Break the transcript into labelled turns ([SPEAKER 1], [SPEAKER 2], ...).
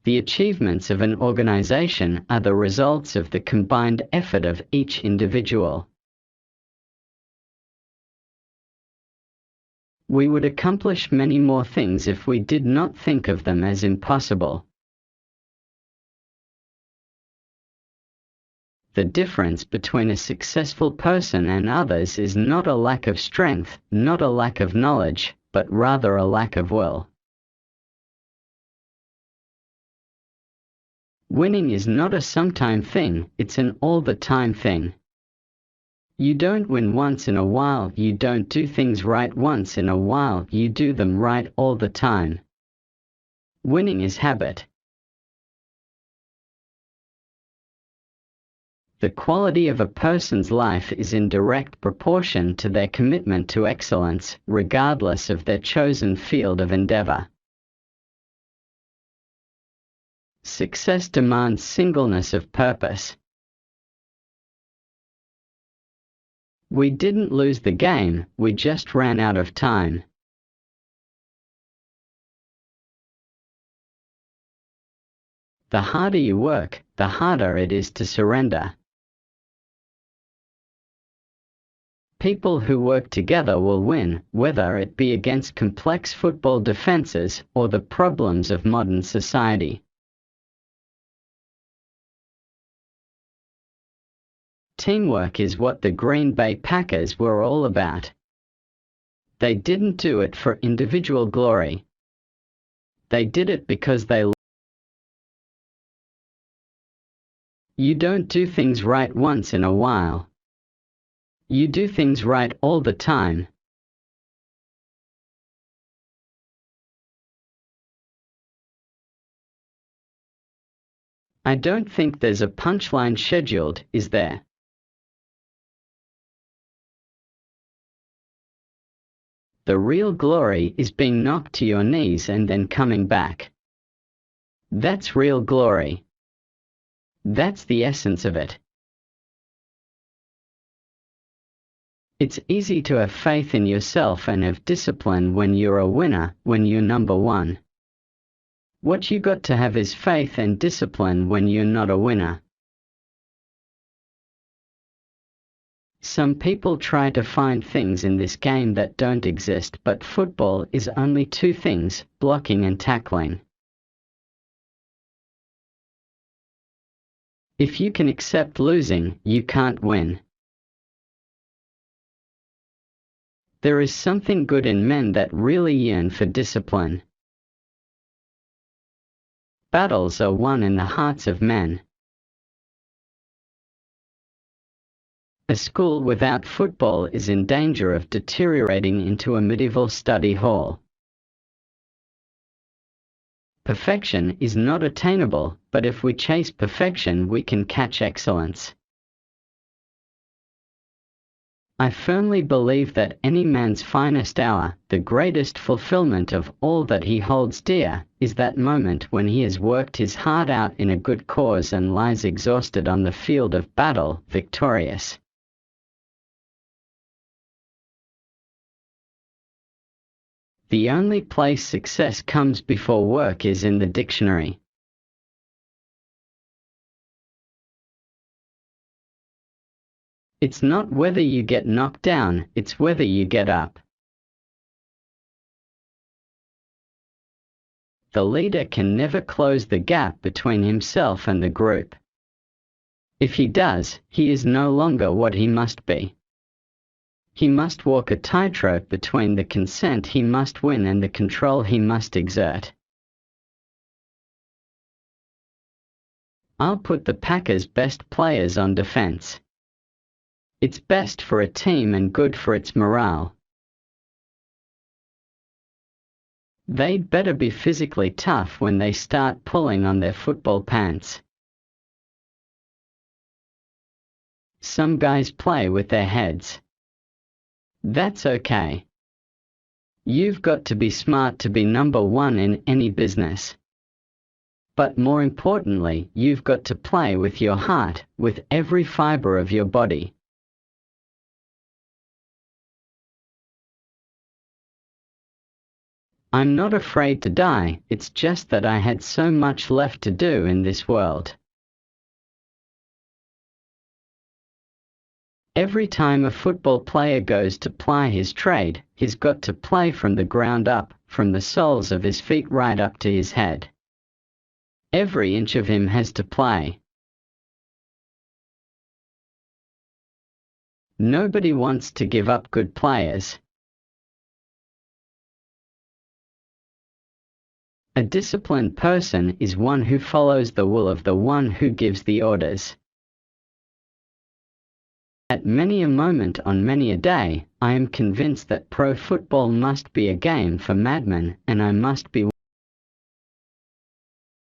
[SPEAKER 1] The achievements of an organization are the results of the combined effort of each individual. We would accomplish many more things if we did not think of them as impossible. The difference between a successful person and others is not a lack of strength, not a lack of knowledge, but rather a lack of will. Winning is not a sometime thing, it's an all-the-time thing. You don't win once in a while, you don't do things right once in a while, you do them right all the time. Winning is habit. The quality of a person's life is in direct proportion to their commitment to excellence, regardless of their chosen field of endeavor. Success demands singleness of purpose. We didn't lose the game, we just ran out of time. The harder you work, the harder it is to surrender. People who work together will win, whether it be against complex football defenses or the problems of modern society. Teamwork is what the Green Bay Packers were all about. They didn't do it for individual glory. They did it because they You don't do things right once in a while. You do things right all the time. I don't think there's a punchline scheduled, is there? The real glory is being knocked to your knees and then coming back. That's real glory. That's the essence of it. It's easy to have faith in yourself and have discipline when you're a winner, when you're number one. What you got to have is faith and discipline when you're not a winner. Some people try to find things in this game that don't exist, but football is only two things, blocking and tackling. If you can accept losing, you can't win. There is something good in men that really yearn for discipline. Battles are won in the hearts of men. A school without football is in danger of deteriorating into a medieval study hall. Perfection is not attainable, but if we chase perfection, we can catch excellence. I firmly believe that any man's finest hour, the greatest fulfillment of all that he holds dear, is that moment when he has worked his heart out in a good cause and lies exhausted on the field of battle, victorious. The only place success comes before work is in the dictionary. It's not whether you get knocked down, it's whether you get up. The leader can never close the gap between himself and the group. If he does, he is no longer what he must be. He must walk a tightrope between the consent he must win and the control he must exert. I'll put the Packers' best players on defense. It's best for a team and good for its morale. They'd better be physically tough when they start pulling on their football pants. Some guys play with their heads. That's okay. You've got to be smart to be number one in any business. But more importantly, you've got to play with your heart, with every fiber of your body. I'm not afraid to die, it's just that I had so much left to do in this world. Every time a football player goes to ply his trade, he's got to play from the ground up, from the soles of his feet right up to his head. Every inch of him has to play. Nobody wants to give up good players. A disciplined person is one who follows the will of the one who gives the orders. At many a moment on many a day, I am convinced that pro football must be a game for madmen, and I must be